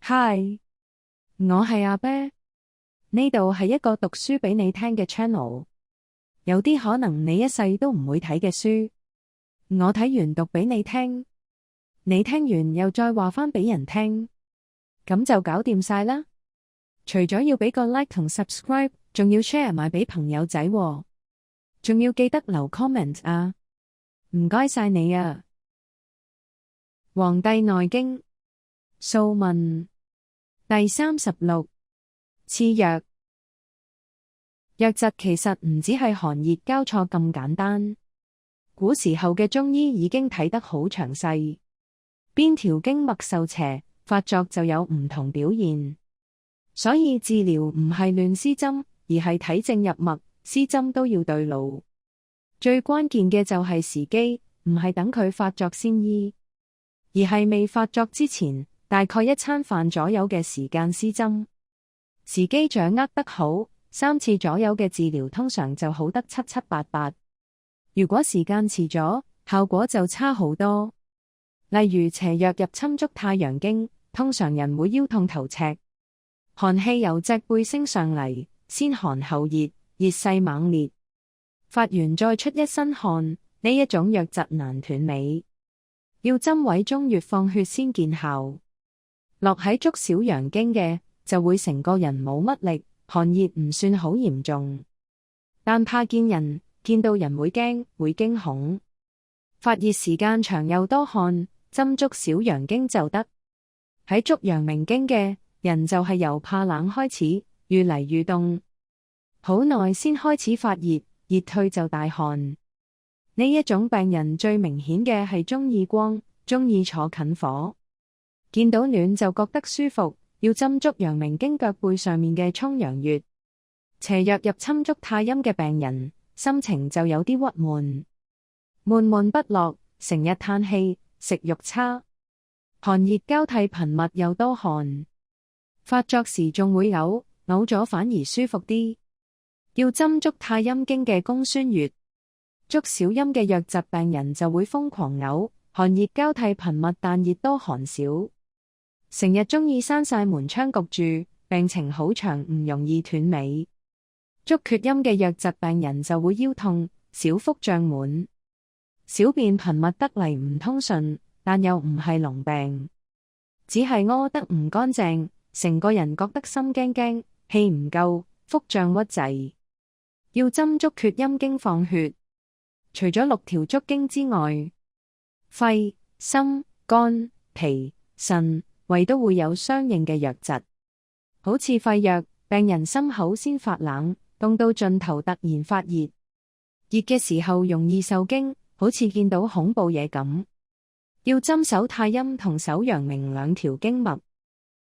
嗨，我係阿啤，呢度係一個讀書俾你聽嘅 channel， 有啲可能你一世都唔會睇嘅書，我睇完讀俾你聽，你聽完又再話返俾人聽，咁就搞掂晒啦。除咗要俾個 like 同 subscribe， 仲要 share 埋俾朋友仔喎，仲要記得留 comment 啊，唔該晒你啊。黃帝內經素問第36，刺藥。瘧疾其實唔只係寒熱交錯咁簡單，古時候嘅中醫已經睇得好詳細，邊條經脈受邪，發作就有唔同表現。所以治療唔係亂施針，而係睇症入脈，施針都要對路。最關鍵嘅就係時機，唔係等佢發作先醫，而係未發作之前，大概一餐飯左右嘅時間施針。時機掌握得好，3次左右嘅治療通常就好得七七八八。如果時間遲咗，效果就差好多。例如邪瘧入侵足太陽經，通常人會腰痛頭赤，寒氣由脊背升上嚟，先寒後熱，熱勢猛烈，發完再出一身汗，呢一種瘧疾難斷尾，要針位中穴放血先見效。落喺足少陽經嘅，就會成個人冇乜力，寒熱唔算好嚴重，但怕見人，見到人會驚，會驚恐。發熱時間長又多汗，針足少陽經就得。喺足陽明經嘅人就係由怕冷開始，愈嚟愈凍，好耐先開始發熱，熱退就大汗。呢一種病人最明顯嘅係鍾意光，鍾意坐近火，見到暖就覺得舒服，要針足陽明經腳背上面嘅衝陽穴。邪瘧入侵足太陰嘅病人，心情就有啲鬱悶，悶悶不樂，成日嘆氣，食慾差，寒熱交替頻密又多汗，發作時仲會嘔，嘔咗反而舒服啲。要針足太陰經嘅公孫穴。足少陰嘅瘧疾病人就會瘋狂嘔，寒熱交替頻密但熱多寒少，成日鍾意閂晒門窗焗住，病情好長唔容易斷尾。足厥陰嘅瘧疾病人就會腰痛，小腹脹滿，小便頻密得嚟唔通順，但又唔係膿病，只係屙得唔乾淨，成個人覺得心驚驚，氣唔夠，腹脹鬱滯。要針足厥陰經放血。除咗6條足經之外，肺、心、肝、脾、腎、胃都會有相應嘅瘧疾。好似肺瘧，病人心口先發冷，凍到盡頭突然發熱，熱嘅時候容易受驚，好似見到恐怖嘢咁。要針手太陰同手陽明2條經脈。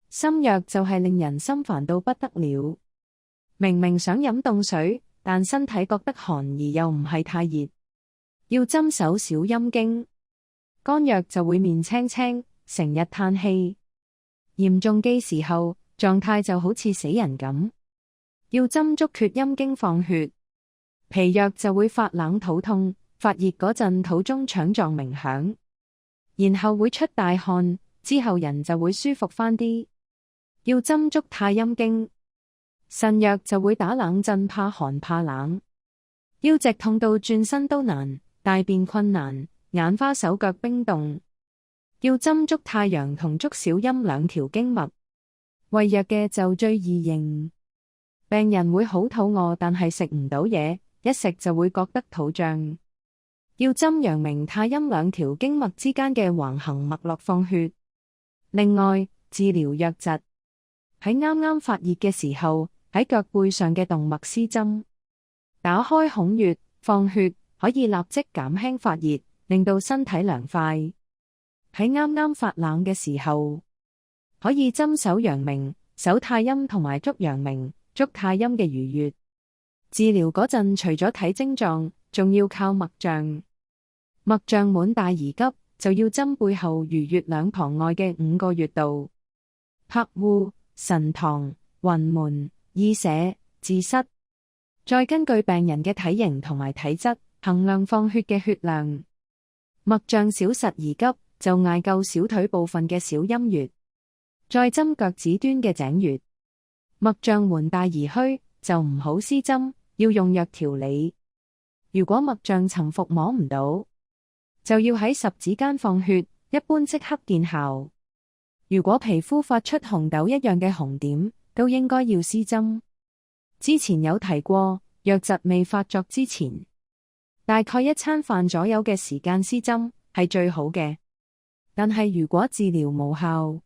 心瘧就係令人心煩到不得了，明明想飲凍水，但身體覺得寒而又唔係太熱。要針手少陰經。肝瘧就會面青青，成日嘆氣，嚴重嘅時候狀態就好似死人咁。要針足厥陰經放血。脾瘧就會發冷肚痛，發熱嗰陣肚中腸臟鳴響，然後會出大汗，之後人就會舒服返啲。要針足太陰經。腎瘧就會打冷震，怕寒怕冷，腰脊痛到轉身都難，大便困難，眼花手腳冰凍。要針足太陽同足少陰2條經脈。胃瘧嘅就最易認，病人會好肚餓，但係食唔到嘢，一食就會覺得肚脹。要針陽明太陰2條經脈之間嘅橫行脈絡放血。另外，治療瘧疾，喺啱啱發熱嘅時候，喺腳背上嘅動脈施針，打開孔穴放血，可以立即減輕發熱，令到身體涼快。喺啱啱發冷嘅時候，可以針手陽明、手太陰同埋足陽明、足太陰嘅俞穴。治療嗰陣，除咗睇症狀，仲要靠脈象。脈象滿大而急，就要針背後俞穴2旁外嘅5個穴道：柏戶、神堂、雲門、意舍、自室。再根據病人嘅體型同埋體質，衡量放血嘅血量。脈象少實而急，就艾灸小腿部分嘅小陰穴。再針腳趾端嘅井穴。脈象緩大而虛，就唔好施針，要用藥調理。如果脈象沉浮摸唔到，就要喺十指間放血，一般即刻見效。如果皮膚發出紅豆一樣嘅紅點，都應該要施針。之前有提過，瘧疾未發作之前，大概一餐飯左右嘅時間施針係最好嘅。但係如果治療無效，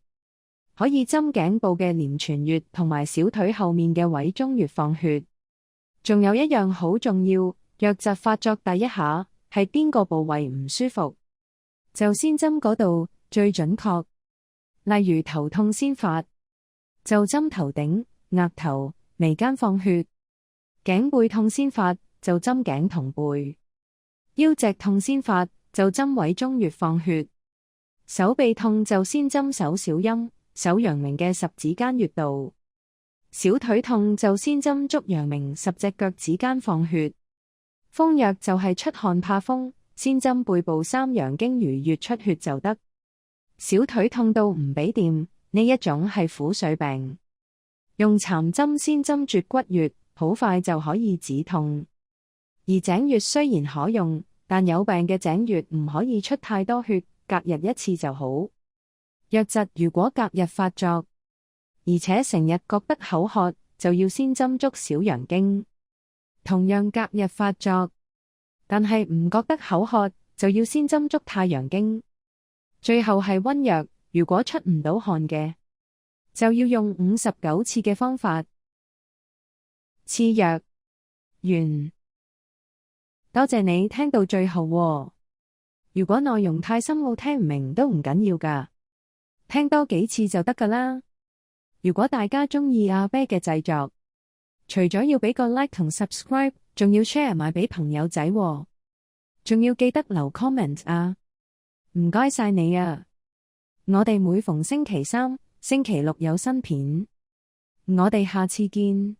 可以針頸部嘅廉泉穴同埋小腿後面嘅委中穴放血。仲有一樣好重要，瘧疾發作第一下係邊個部位唔舒服，就先針嗰度最準確。例如頭痛先發，就針頭頂、額頭、眉間放血；頸背痛先發，就針頸同背；腰脊痛先發，就針委中穴放血；手臂痛就先針手小陰、手陽明嘅十指間穴道；小腿痛就先針足陽明十隻腳趾間放血。風癢就係出汗怕風，先針背部三陽經俞穴出血就得。小腿痛到唔俾掂，呢一種係苦水病，用蠶針先針絕骨穴，好快就可以止痛。而井穴雖然可用，但有病嘅井穴唔可以出太多血，隔日一次就好。瘧疾如果隔日發作，而且成日覺得口渴，就要先針足小陽經。同樣隔日發作，但係唔覺得口渴，就要先針足太陽經。最後係溫瘧，如果出唔到汗嘅，就要用59次嘅方法。次藥完。多謝你聽到最後喎。如果內容太深奧聽唔明都唔緊要㗎，聽多幾次就得㗎啦。如果大家鍾意阿啤嘅製作，除咗要俾個 like 同 subscribe， 仲要 share 埋俾朋友仔喎，仲要記得留 comment 啊！唔該晒你啊！我哋每逢星期三、星期六有新片，我哋下次見。